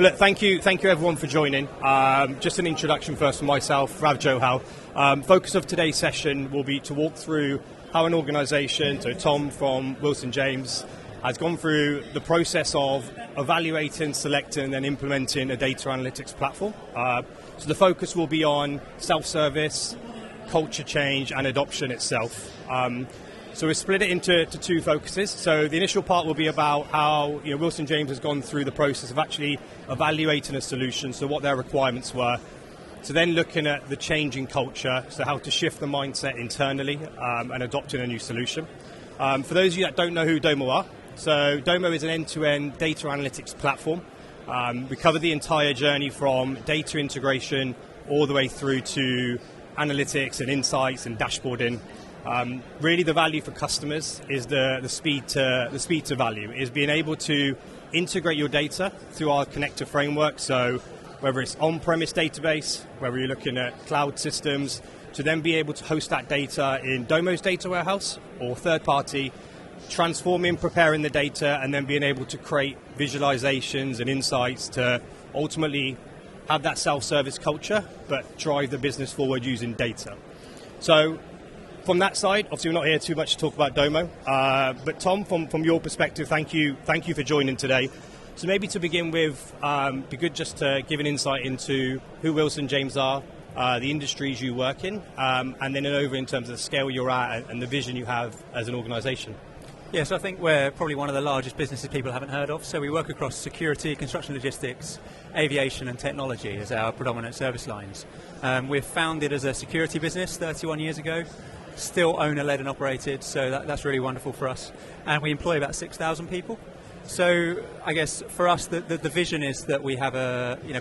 Well, look, thank you everyone for joining. Just an introduction first from myself, Rav Johal. Focus of today's session will be to walk through how an organisation, so Tom from Wilson James, has gone through the process of evaluating, selecting, and then implementing a data analytics platform. So the focus will be on self-service, culture change, and adoption itself. So we split it into two focuses. So the initial part will be about how Wilson James has gone through the process of actually evaluating a solution, so what their requirements were. So then looking at the change in culture, so how to shift the mindset internally and adopting a new solution. For those of you that don't know who Domo are, so Domo is an end-to-end data analytics platform. We cover the entire journey from data integration all the way through to analytics and insights and dashboarding. Really the value for customers is the speed to value, is being able to integrate your data through our connector framework. So whether it's on-premise database, whether you're looking at cloud systems, to then be able to host that data in Domo's data warehouse or third-party, transforming, preparing the data, and then being able to create visualizations and insights to ultimately have that self-service culture, but drive the business forward using data. So from that side, obviously we're not here too much to talk about Domo, but Tom, from your perspective, thank you for joining today. So maybe to begin with, be good just to give an insight into who Wilson James are, the industries you work in, and then over in terms of the scale you're at and the vision you have as an organisation. Yes, I think we're probably one of the largest businesses people haven't heard of. So we work across security, construction logistics, aviation and technology as our predominant service lines. We're founded as a security business 31 years ago, still owner-led and operated, so that's really wonderful for us. And we employ about 6,000 people. So I guess for us, the vision is that we have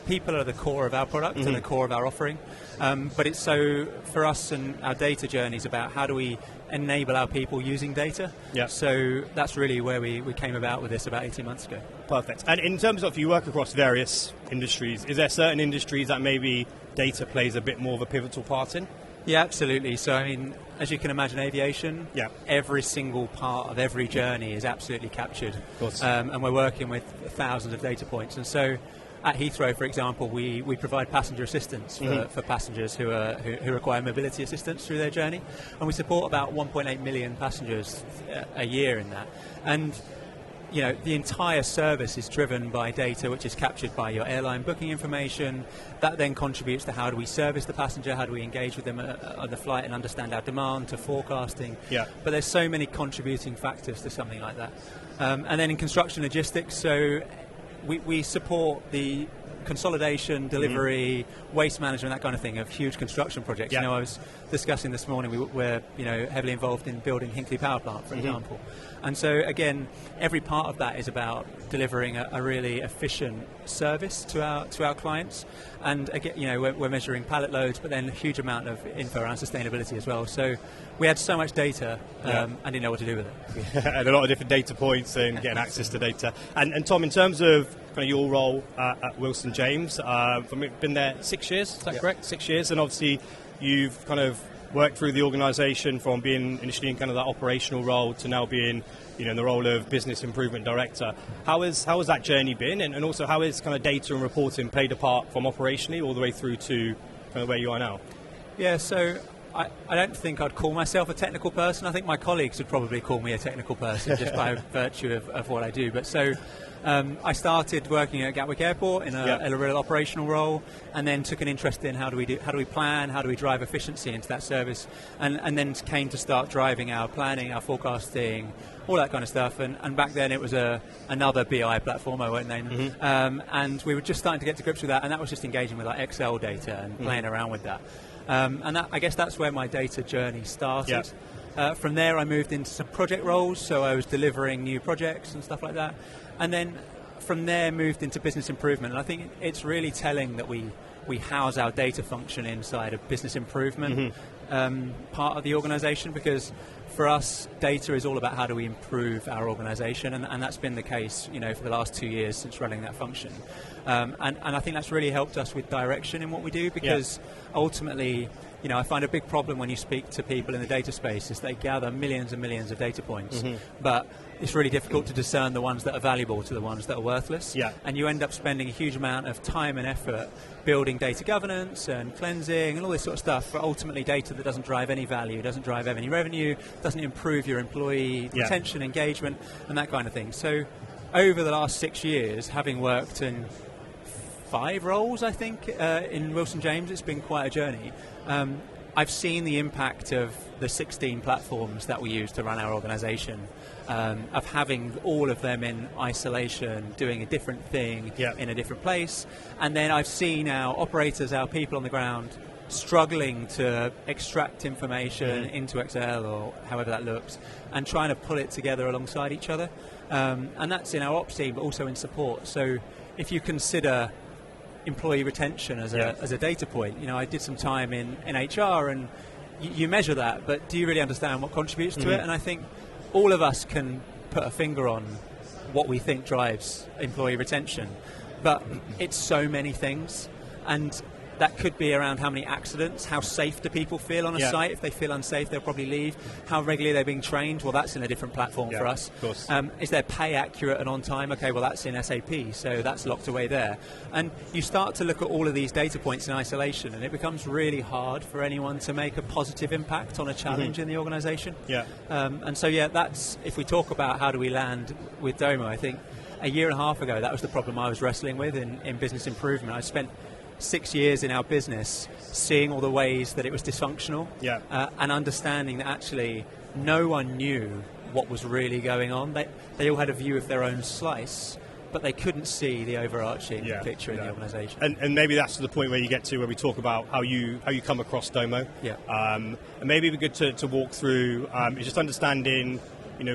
people are the core of our product and the core of our offering. But it's so for us and our data journey is about how do we enable our people using data. Yeah. So that's really where we came about with this about 18 months ago. Perfect. And in terms of you work across various industries, is there certain industries that maybe data plays a bit more of a pivotal part in? Yeah, absolutely. So, I mean, as you can imagine, aviation, every single part of every journey is absolutely captured. Of course. And we're working with thousands of data points. And so at Heathrow, for example, we provide passenger assistance for passengers who require mobility assistance through their journey. And we support about 1.8 million passengers a year in that. And the entire service is driven by data which is captured by your airline booking information. That then contributes to how do we service the passenger, how do we engage with them on the flight and understand our demand, to forecasting. Yeah. But there's so many contributing factors to something like that. And then in construction logistics, so we support the consolidation, delivery, waste management, that kind of thing, of huge construction projects. Yeah. I was discussing this morning, we're heavily involved in building Hinkley Power Plant, for example. And so again, every part of that is about delivering a really efficient service to our clients. And again, we're measuring pallet loads, but then a huge amount of info around sustainability as well. So we had so much data and didn't know what to do with it. And a lot of different data points and getting access to data. And Tom, in terms of kind of your role at Wilson James, been there 6 years, is that correct? 6 years, and obviously you've kind of worked through the organisation from being initially in kind of that operational role to now being, in the role of business improvement director. How has that journey been, and also how has kind of data and reporting played a part from operationally all the way through to kind of where you are now? Yeah, so I don't think I'd call myself a technical person. I think my colleagues would probably call me a technical person just by virtue of what I do. But so I started working at Gatwick Airport in a real operational role, and then took an interest in how do we plan, how do we drive efficiency into that service, and then came to start driving our planning, our forecasting, all that kind of stuff. And back then it was another BI platform, I won't name them, and we were just starting to get to grips with that, and that was just engaging with like Excel data and playing around with that. And I guess that's where my data journey started. From there I moved into some project roles, so I was delivering new projects and stuff like that. And then from there moved into business improvement. And I think it's really telling that we house our data function inside of business improvement. part of the organization, because for us, data is all about how do we improve our organization, and that's been the case, for the last 2 years since running that function. And I think that's really helped us with direction in what we do, because ultimately, I find a big problem when you speak to people in the data space is they gather millions and millions of data points, but it's really difficult to discern the ones that are valuable to the ones that are worthless. Yeah. And you end up spending a huge amount of time and effort building data governance and cleansing and all this sort of stuff for ultimately data that doesn't drive any value, doesn't drive any revenue, doesn't improve your employee retention, engagement, and that kind of thing. So over the last 6 years, having worked in 5 roles, I think, in Wilson James, it's been quite a journey. I've seen the impact of the 16 platforms that we use to run our organization, of having all of them in isolation, doing a different thing in a different place. And then I've seen our operators, our people on the ground, struggling to extract information into Excel or however that looks, and trying to pull it together alongside each other. And that's in our ops team, but also in support. So if you consider employee retention as a data point, I did some time in HR, and you measure that, but do you really understand what contributes to it? And I think all of us can put a finger on what we think drives employee retention, but it's so many things, and that could be around how many accidents, how safe do people feel on a site. If they feel unsafe, they'll probably leave. How regularly they're being trained, well, that's in a different platform for us. Of course. Is their pay accurate and on time? Okay, well, that's in SAP, so that's locked away there. And you start to look at all of these data points in isolation, and it becomes really hard for anyone to make a positive impact on a challenge in the organization. And so, that's, if we talk about how do we land with Domo, I think a year and a half ago, that was the problem I was wrestling with in business improvement. I spent 6 years in our business seeing all the ways that it was dysfunctional, and understanding that actually no one knew what was really going on. They all had a view of their own slice, but they couldn't see the overarching picture in the organisation. And maybe that's the point where you get to where we talk about how you come across Domo. And maybe it'd be good to walk through just understanding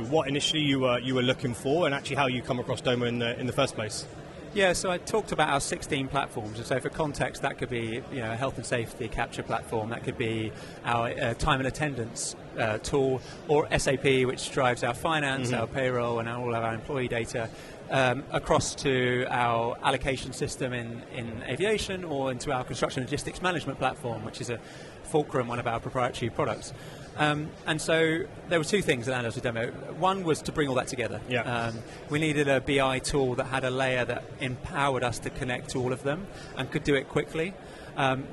what initially you were looking for, and actually how you come across Domo in the first place. Yeah, so I talked about our 16 platforms, and so for context, that could be a health and safety capture platform, that could be our time and attendance tool, or SAP, which drives our finance, our payroll, and all of our employee data, across to our allocation system in aviation, or into our construction logistics management platform, which is a fulcrum, one of our proprietary products. And so there were 2 things that landed us with Domo. One was to bring all that together. We needed a BI tool that had a layer that empowered us to connect to all of them and could do it quickly.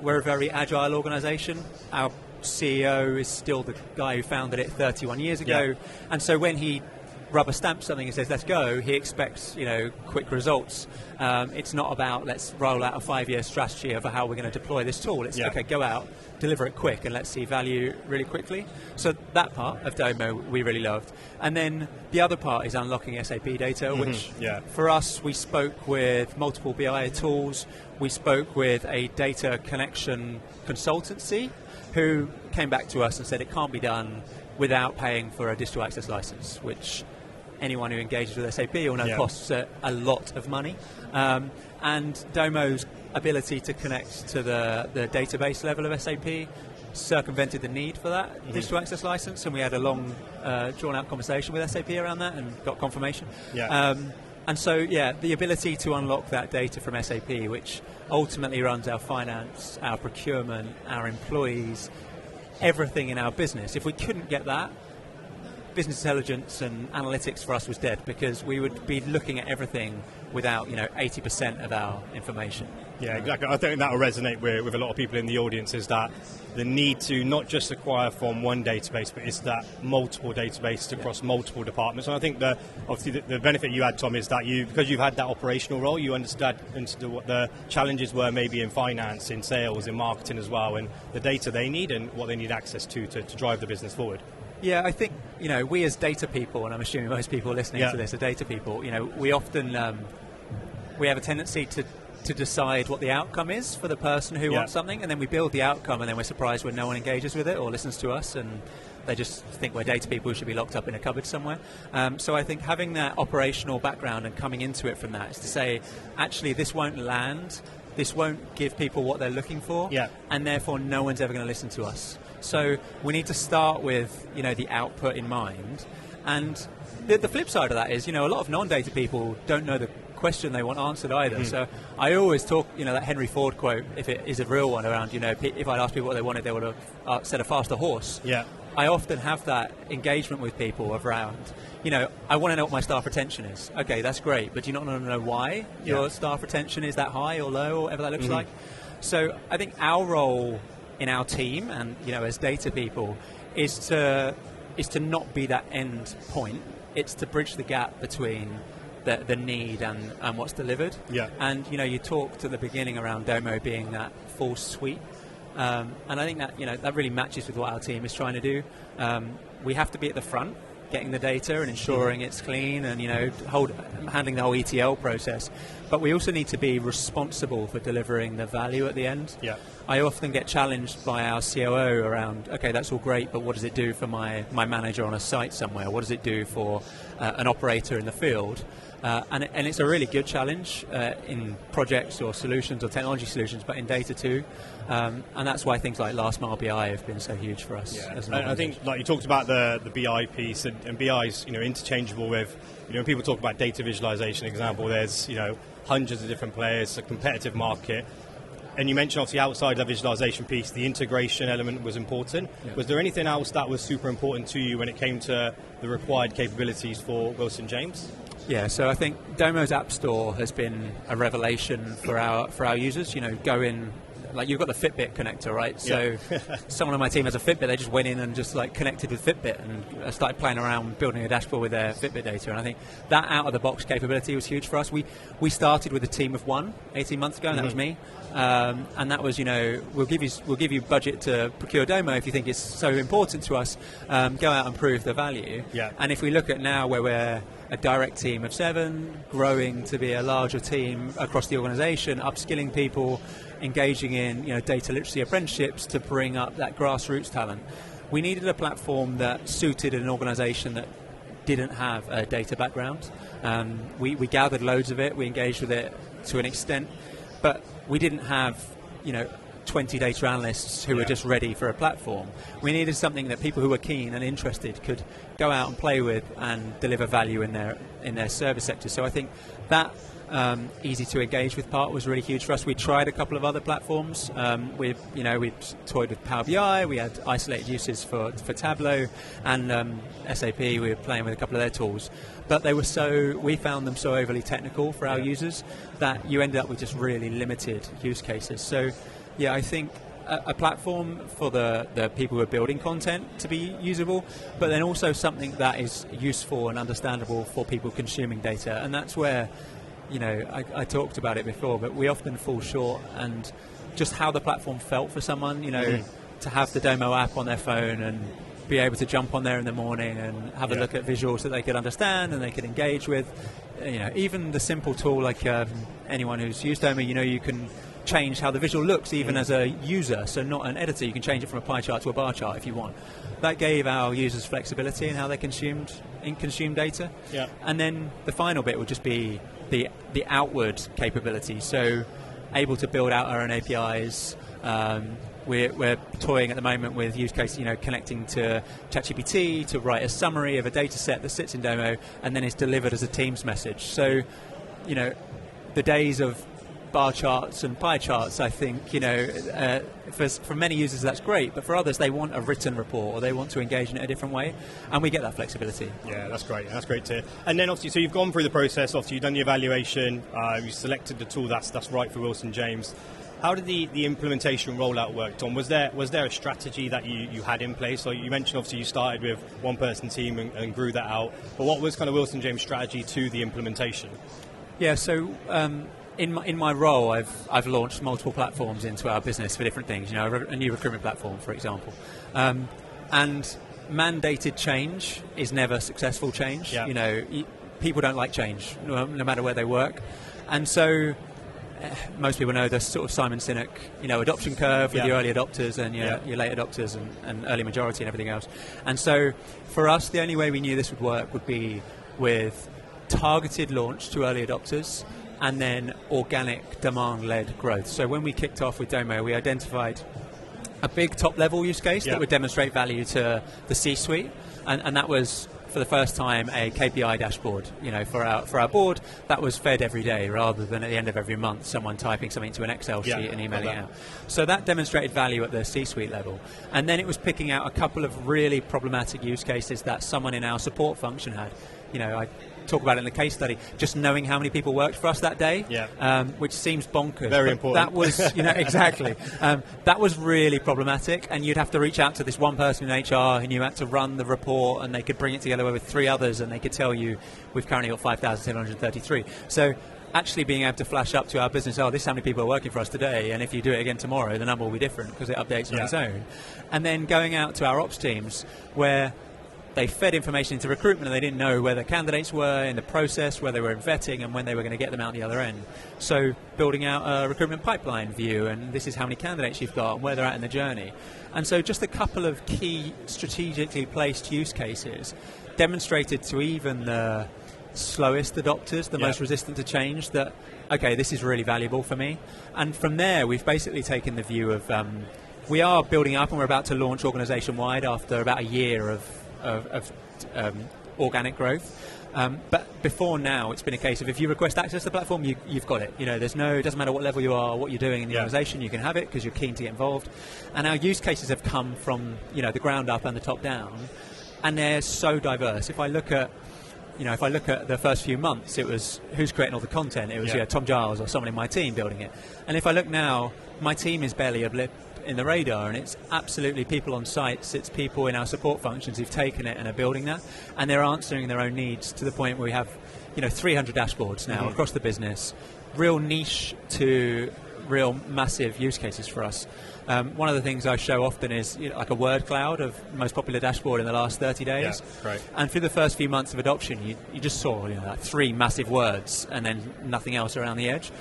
We're a very agile organization. Our CEO is still the guy who founded it 31 years ago. And so when he rubber stamps something and says let's go, he expects quick results. It's not about let's roll out a 5-year strategy of how we're going to deploy this tool. It's okay, go out, deliver it quick, and let's see value really quickly. So that part of Domo we really loved. And then the other part is unlocking SAP data, which for us, we spoke with multiple BI tools. We spoke with a data connection consultancy who came back to us and said it can't be done without paying for a digital access license, which anyone who engages with SAP will know costs a lot of money. And Domo's ability to connect to the database level of SAP circumvented the need for that digital access license, and we had a long, drawn-out conversation with SAP around that and got confirmation. And so, the ability to unlock that data from SAP, which ultimately runs our finance, our procurement, our employees, everything in our business. If we couldn't get that, business intelligence and analytics for us was dead, because we would be looking at everything without 80% of our information. Yeah, exactly. I think that will resonate with a lot of people in the audience, is that the need to not just acquire from one database, but it's that multiple databases across multiple departments. And I think obviously the benefit you had, Tom, is that because you've had that operational role, you understood what the challenges were maybe in finance, in sales, in marketing as well, and the data they need and what they need access to drive the business forward. Yeah, I think, we as data people, and I'm assuming most people listening to this are data people, we often we have a tendency to decide what the outcome is for the person who wants something, and then we build the outcome, and then we're surprised when no one engages with it or listens to us, and they just think we're data people who should be locked up in a cupboard somewhere. So I think having that operational background and coming into it from that is to say, actually, this won't land, this won't give people what they're looking for, and therefore no one's ever going to listen to us. So we need to start with, the output in mind. And the flip side of that is, a lot of non-data people don't know the question they want answered either. So I always talk, that Henry Ford quote, if it is a real one, around, if I'd asked people what they wanted, they would have said a faster horse. Yeah. I often have that engagement with people around, I want to know what my staff retention is. Okay, that's great, but do you not want to know why your staff retention is that high or low or whatever that looks like? So I think our role in our team and, as data people is to not be that end point. It's to bridge the gap between the need and what's delivered. Yeah. And, you talked at the beginning around Domo being that full suite. And I think that, that really matches with what our team is trying to do. We have to be at the front, getting the data and ensuring it's clean and, handling the whole ETL process. But we also need to be responsible for delivering the value at the end. Yeah. I often get challenged by our COO around, okay, that's all great, but what does it do for my manager on a site somewhere? What does it do for an operator in the field? And it's a really good challenge in projects or solutions or technology solutions, but in data too. And that's why things like Last Mile BI have been so huge for us. Yeah. As an I think, like you talked about the BI piece, and BI is interchangeable with, when people talk about data visualization, example, there's hundreds of different players, a competitive market. And you mentioned, obviously, outside the visualization piece, the integration element was important. Yeah. Was there anything else that was super important to you when it came to the required capabilities for Wilson James? Yeah, so I think Domo's App Store has been a revelation for our users. Go in, like you've got the Fitbit connector, right? So someone on my team has a Fitbit. They just went in and just connected with Fitbit and started playing around building a dashboard with their Fitbit data. And I think that out of the box capability was huge for us. We started with a team of 18 months ago, and that was me. And that was, we'll give you budget to procure Domo if you think it's so important to us. Go out and prove the value. Yeah. And if we look at now where we're a direct team of 7, growing to be a larger team across the organisation, upskilling people, engaging in data literacy apprenticeships to bring up that grassroots talent. We needed a platform that suited an organisation that didn't have a data background. We gathered loads of it, we engaged with it to an extent, but we didn't have 20 data analysts who were just ready for a platform. We needed something that people who were keen and interested could go out and play with and deliver value in their service sector. So I think that easy to engage with part was really huge for us. We tried a couple of other platforms. We toyed with Power BI. We had isolated uses for Tableau, and SAP. We were playing with a couple of their tools, but we found them so overly technical for our users that you ended up with just really limited use cases. So yeah, I think a platform for the people who are building content to be usable, but then also something that is useful and understandable for people consuming data. And that's where, I talked about it before, but we often fall short, and just how the platform felt for someone, to have the Domo app on their phone and be able to jump on there in the morning and have a look at visuals that they could understand and they could engage with. Even the simple tool, like anyone who's used Domo, you can change how the visual looks even as a user, so not an editor. You can change it from a pie chart to a bar chart if you want. That gave our users flexibility in how they consumed data. Yeah. And then the final bit would just be the outward capability, so able to build out our own APIs. We're toying at the moment with use case, connecting to ChatGPT to write a summary of a data set that sits in Domo and then is delivered as a Teams message. So, the days of bar charts and pie charts, I think, for many users that's great, but for others they want a written report or they want to engage in it a different way, and we get that flexibility. Yeah, that's great. That's great to hear. And then obviously, so you've gone through the process, obviously you've done the evaluation, you selected the tool that's right for Wilson James. How did the implementation rollout work, Tom? Was there a strategy that you had in place? So you mentioned obviously you started with one-person team and grew that out, but what was kind of Wilson James' strategy to the implementation? Yeah, so in my role, I've launched multiple platforms into our business for different things. A new recruitment platform, for example, and mandated change is never successful change. Yeah. People don't like change, no matter where they work, and so most people know the sort of Simon Sinek, adoption curve with your early adopters and your late adopters and early majority and everything else. And so for us, the only way we knew this would work would be with targeted launch to early adopters and then organic demand-led growth. So when we kicked off with Domo, we identified a big top-level use case that would demonstrate value to the C-suite, and that was, for the first time, a KPI dashboard. For our board, that was fed every day rather than at the end of every month someone typing something to an Excel sheet and emailing it out. So that demonstrated value at the C-suite level. And then it was picking out a couple of really problematic use cases that someone in our support function had. I talk about it in the case study, just knowing how many people worked for us that day, which seems bonkers. Very important. That was, exactly. That was really problematic, and you'd have to reach out to this one person in HR, and you had to run the report, and they could bring it together with 3 others, and they could tell you, we've currently got 5,733. So actually being able to flash up to our business, this is how many people are working for us today, and if you do it again tomorrow, the number will be different because it updates on its own. And then going out to our ops teams, where they fed information into recruitment and they didn't know where the candidates were in the process, where they were in vetting, and when they were going to get them out the other end. So building out a recruitment pipeline view, and this is how many candidates you've got and where they're at in the journey. And so just a couple of key strategically placed use cases demonstrated to even the slowest adopters, the most resistant to change, that, okay, this is really valuable for me. And from there, we've basically taken the view of, we are building up and we're about to launch organisation-wide after about a year of organic growth. But before now, it's been a case of if you request access to the platform, you've got it. It doesn't matter what level you are, what you're doing in the organisation, you can have it because you're keen to get involved. And our use cases have come from the ground up and the top down, and they're so diverse. If I look at the first few months, it was who's creating all the content. It was Tom Giles or someone in my team building it. And if I look now, my team is barely a blip in the radar, and it's absolutely people on sites, it's people in our support functions who've taken it and are building that, and they're answering their own needs to the point where we have 300 dashboards now across the business, real niche to real massive use cases for us. One of the things I show often is like a word cloud of most popular dashboard in the last 30 days. And through the first few months of adoption, you just saw like 3 massive words and then nothing else around the edge.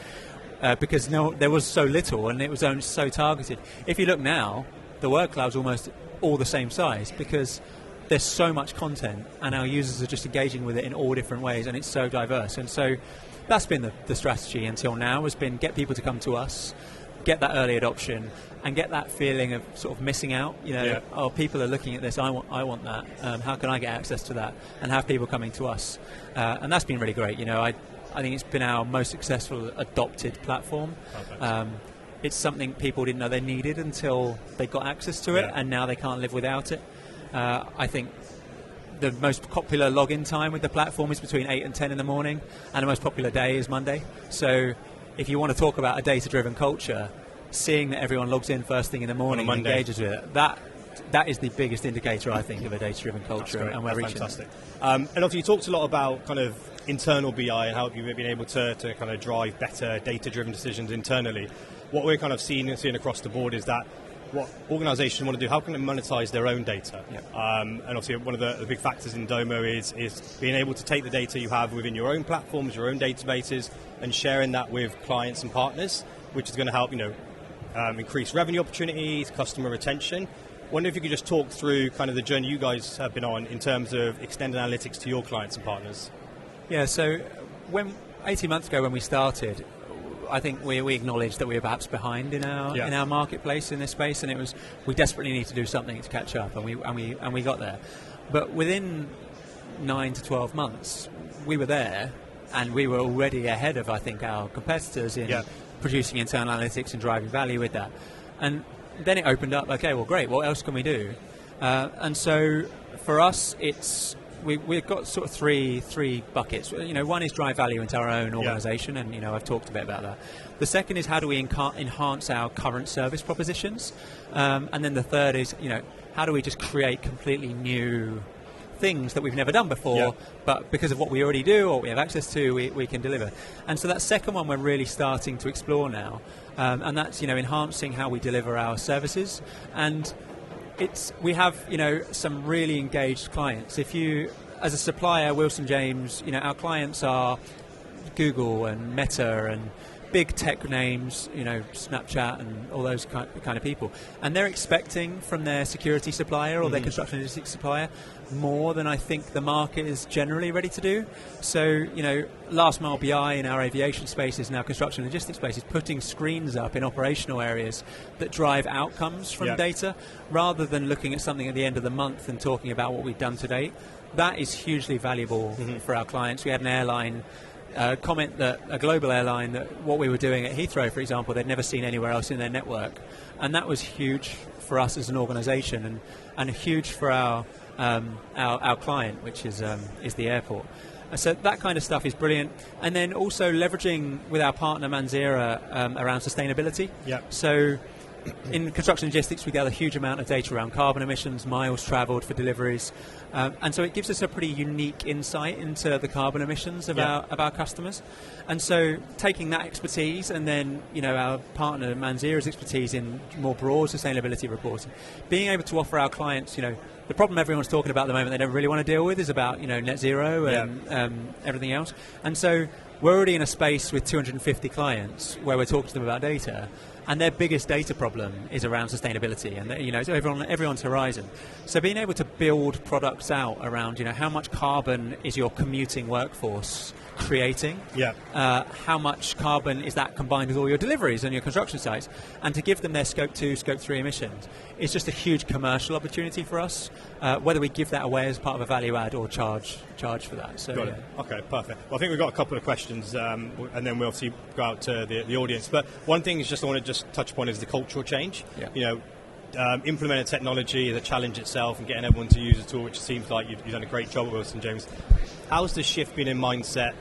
Because there was so little and it was only so targeted. If you look now, the word cloud's almost all the same size because there's so much content and our users are just engaging with it in all different ways, and it's so diverse. And so that's been the strategy until now, has been get people to come to us, get that early adoption, and get that feeling of sort of missing out. People are looking at this, I want that. How can I get access to that? And have people coming to us. And that's been really great. I think it's been our most successful adopted platform. It's something people didn't know they needed until they got access to it, and now they can't live without it. I think the most popular login time with the platform is between 8 and 10 in the morning, and the most popular day is Monday. So if you want to talk about a data-driven culture, seeing that everyone logs in first thing in the morning and engages with it, that is the biggest indicator, I think, of a data-driven culture, and we're reaching. Fantastic. And obviously you talked a lot about kind of internal BI and how you've been able to kind of drive better data-driven decisions internally. What we're kind of seeing across the board is that what organisations want to do, how can they monetize their own data? And obviously one of the big factors in Domo is being able to take the data you have within your own platforms, your own databases, and sharing that with clients and partners, which is going to help increase revenue opportunities, customer retention. I wonder if you could just talk through kind of the journey you guys have been on in terms of extended analytics to your clients and partners. Yeah, so 18 months ago when we started, I think we acknowledged that we were perhaps behind in our marketplace in this space, and we desperately need to do something to catch up, and we got there. But within 9 to 12 months, we were there, and we were already ahead of, I think, our competitors in producing internal analytics and driving value with that. And then it opened up, okay, well, great, what else can we do? And so for us, we've got sort of three buckets. One is drive value into our own organisation, and I've talked a bit about that. The second is how do we enhance our current service propositions, and then the third is how do we just create completely new things that we've never done before, but because of what we already do or what we have access to, we can deliver. And so that second one we're really starting to explore now, and that's enhancing how we deliver our services. And we have some really engaged clients. If you, as a supplier, Wilson James, our clients are Google and Meta and big tech names, Snapchat and all those kind of people. And they're expecting from their security supplier or their construction logistics supplier more than I think the market is generally ready to do. So, last mile BI in our aviation spaces and our construction logistics spaces, putting screens up in operational areas that drive outcomes from data, rather than looking at something at the end of the month and talking about what we've done to date. That is hugely valuable for our clients. We had an airline comment, that a global airline, that what we were doing at Heathrow, for example, they'd never seen anywhere else in their network, and that was huge for us as an organisation, and huge for our client, which is the airport. So that kind of stuff is brilliant, and then also leveraging with our partner Manzira around sustainability. So in construction logistics, we gather a huge amount of data around carbon emissions, miles travelled for deliveries, and so it gives us a pretty unique insight into the carbon emissions of our customers. And so taking that expertise, and then our partner Manzira's expertise in more broad sustainability reporting, being able to offer our clients, the problem everyone's talking about at the moment they don't really want to deal with is about net zero and everything else. And so we're already in a space with 250 clients where we're talking to them about data, and their biggest data problem is around sustainability, and it's everyone's horizon. So being able to build products out around how much carbon is your commuting workforce creating, how much carbon is that combined with all your deliveries and your construction sites, and to give them their scope 2, scope 3 emissions is just a huge commercial opportunity for us, whether we give that away as part of a value add or charge for that. So, got it. Okay, perfect. Well, I think we've got a couple of questions, and then we'll obviously go out to the audience. But one thing I want to touch upon is the cultural change. Implemented technology, the challenge itself, and getting everyone to use a tool, which seems like you've done a great job at Wilson James. How's the shift been in mindset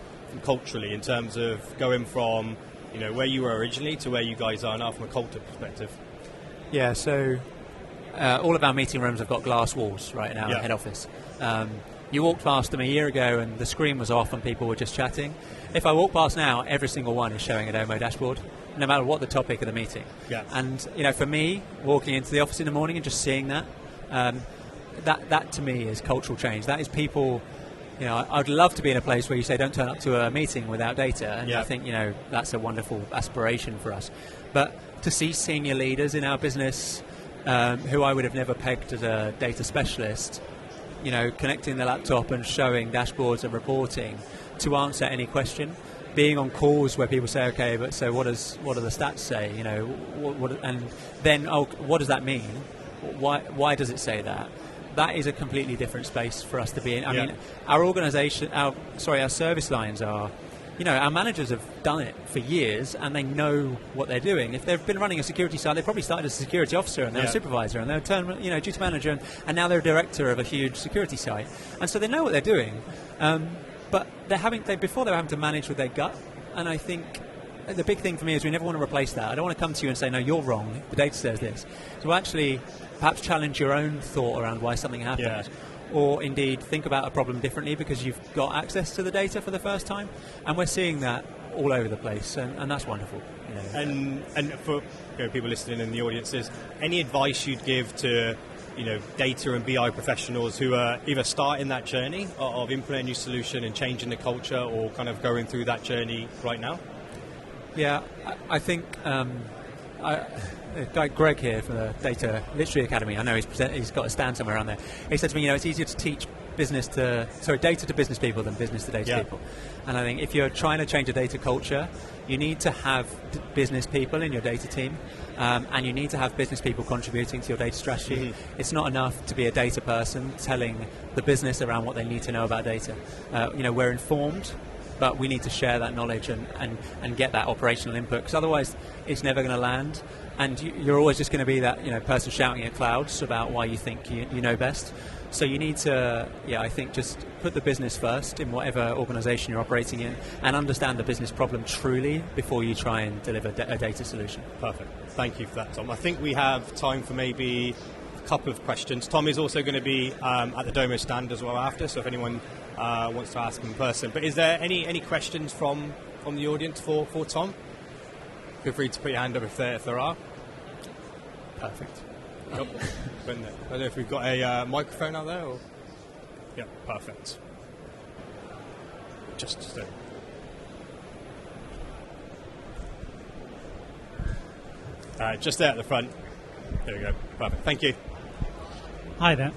culturally in terms of going from where you were originally to where you guys are now from a culture perspective? Yeah, so all of our meeting rooms have got glass walls right now at head office. You walked past them a year ago and the screen was off and people were just chatting. If I walk past now, every single one is showing a Domo dashboard, no matter what the topic of the meeting. And for me, walking into the office in the morning and just seeing that, that to me is cultural change. That is people. I'd love to be in a place where you say don't turn up to a meeting without data, and I think that's a wonderful aspiration for us. But to see senior leaders in our business who I would have never pegged as a data specialist, connecting the laptop and showing dashboards and reporting to answer any question, being on calls where people say, okay, but so what do the stats say? And then what does that mean? Why does it say that? That is a completely different space for us to be in. I mean, our organisation, our service lines are, our managers have done it for years and they know what they're doing. If they've been running a security site, they probably started as a security officer and they're a supervisor and they're turned, duty manager and now they're a director of a huge security site. And so they know what they're doing. But before they were having to manage with their gut. And I think the big thing for me is we never want to replace that. I don't want to come to you and say, no, you're wrong. The data says this. So actually, perhaps challenge your own thought around why something happened. Or indeed think about a problem differently because you've got access to the data for the first time. And we're seeing that all over the place, and that's wonderful. And for people listening in the audience, is any advice you'd give to data and BI professionals who are either starting that journey of implementing a new solution and changing the culture, or kind of going through that journey right now? Yeah, I think Greg here from the Data Literary Academy, I know he's got a stand somewhere around there. He said to me, it's easier to teach data to business people than business to data people. And I think if you're trying to change a data culture, you need to have business people in your data team, and you need to have business people contributing to your data strategy. It's not enough to be a data person telling the business around what they need to know about data. We're informed, but we need to share that knowledge and get that operational input, because otherwise it's never going to land, and you're always just going to be that person shouting at clouds about why you think you know best. So you need to, I think, just put the business first in whatever organisation you're operating in, and understand the business problem truly before you try and deliver a data solution. Perfect. Thank you for that, Tom. I think we have time for maybe a couple of questions. Tom is also going to be at the Domo stand as well after, so if anyone wants to ask him in person. But is there any questions from the audience for Tom? Feel free to put your hand up if there are. Perfect. I don't know if we've got a microphone out there. Or... Yeah, perfect. Just Just there at the front. There we go. Perfect. Thank you. Hi there.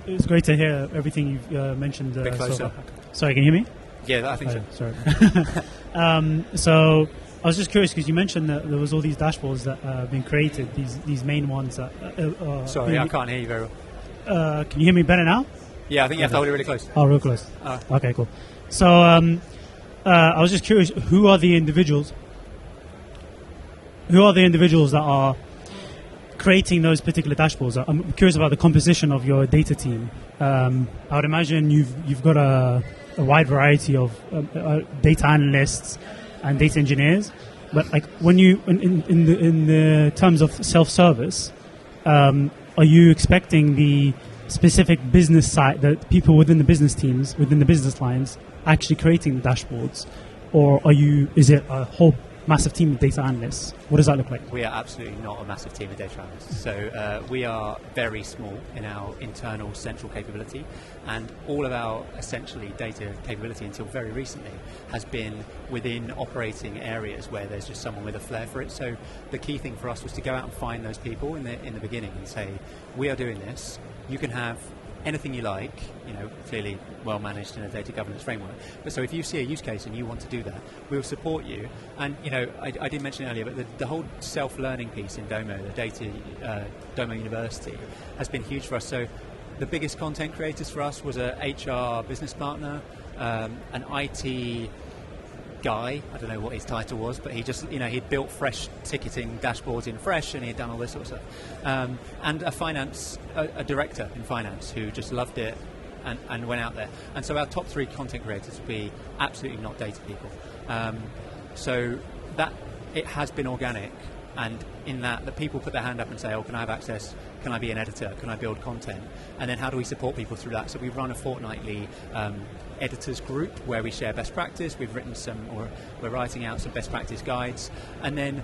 It was great to hear everything you've mentioned. A bit closer. Sorry, can you hear me? Yeah, I think so. Sorry. So I was just curious because you mentioned that there was all these dashboards that have been created, these main ones. Sorry, I can't hear you very well. Can you hear me better now? Yeah, I think you have to hold it really close. Oh, real close. Okay, cool. So I was just curious, who are the individuals that are creating those particular dashboards? I'm curious about the composition of your data team. I would imagine you've got a wide variety of data analysts and data engineers, but like when you in the terms of self-service, are you expecting the specific business side, that people within the business teams, within the business lines, actually creating the dashboards, or is it a whole massive team of data analysts? What does that look like? We are absolutely not a massive team of data analysts. So we are very small in our internal central capability, and all of our essentially data capability until very recently has been within operating areas where there's just someone with a flair for it. So the key thing for us was to go out and find those people in the beginning and say, we are doing this, you can have anything you like, clearly well managed in a data governance framework. But so if you see a use case and you want to do that, we will support you. And I did mention earlier, but the whole self-learning piece in Domo, the data Domo University, has been huge for us. So the biggest content creators for us was a HR business partner, an IT guy, I don't know what his title was, but he just, he'd built Fresh ticketing dashboards in Fresh, and he had done all this sort of stuff. And a director in finance who just loved it and went out there. And so our top 3 content creators would be absolutely not data people. So that it has been organic, and in that the people put their hand up and say, oh, can I have access? Can I be an editor? Can I build content? And then how do we support people through that? So we run a fortnightly editors group where we share best practice. We've written we're writing out some best practice guides. And then,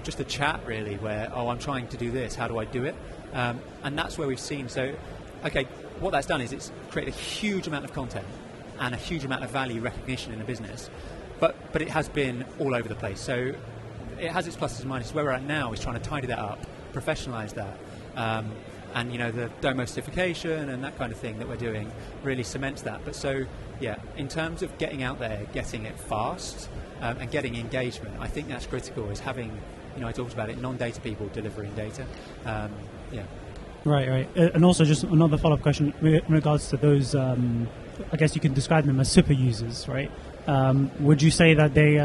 just a chat really where, oh, I'm trying to do this. How do I do it? And that's where we've seen. So, okay, what that's done is it's created a huge amount of content and a huge amount of value recognition in the business. But it has been all over the place. So it has its pluses and minuses. Where we're at now is trying to tidy that up, professionalise that. And the Domo certification and that kind of thing that we're doing really cements that. But so, yeah, in terms of getting out there, getting it fast, and getting engagement, I think that's critical, is having, I talked about it, non-data people delivering data. Right. And also just another follow-up question in regards to those, I guess you can describe them as super users, right? Would you say that they...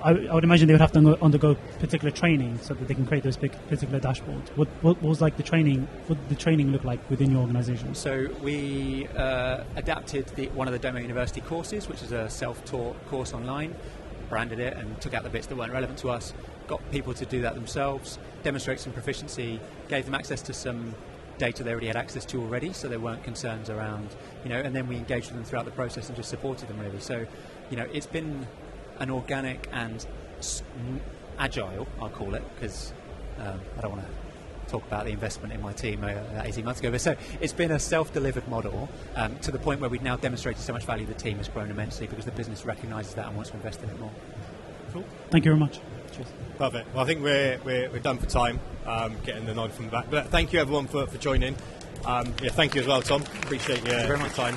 I would imagine they would have to undergo particular training so that they can create those particular dashboards. What was like the training? What did the training look like within your organisation? So we adapted one of the Domo University courses, which is a self-taught course online, branded it and took out the bits that weren't relevant to us, got people to do that themselves, demonstrate some proficiency, gave them access to some data they already had access to already, so there weren't concerns around, and then we engaged with them throughout the process and just supported them really. So, it's been an organic and agile, I'll call it, because I don't want to talk about the investment in my team 18 months ago, but so it's been a self-delivered model to the point where we've now demonstrated so much value. The team has grown immensely because the business recognises that and wants to invest in it more. Cool. Thank you very much. Cheers. Perfect. Well, I think we're done for time, getting the nod from the back. But thank you everyone for joining. Thank you as well, Tom. Appreciate your time.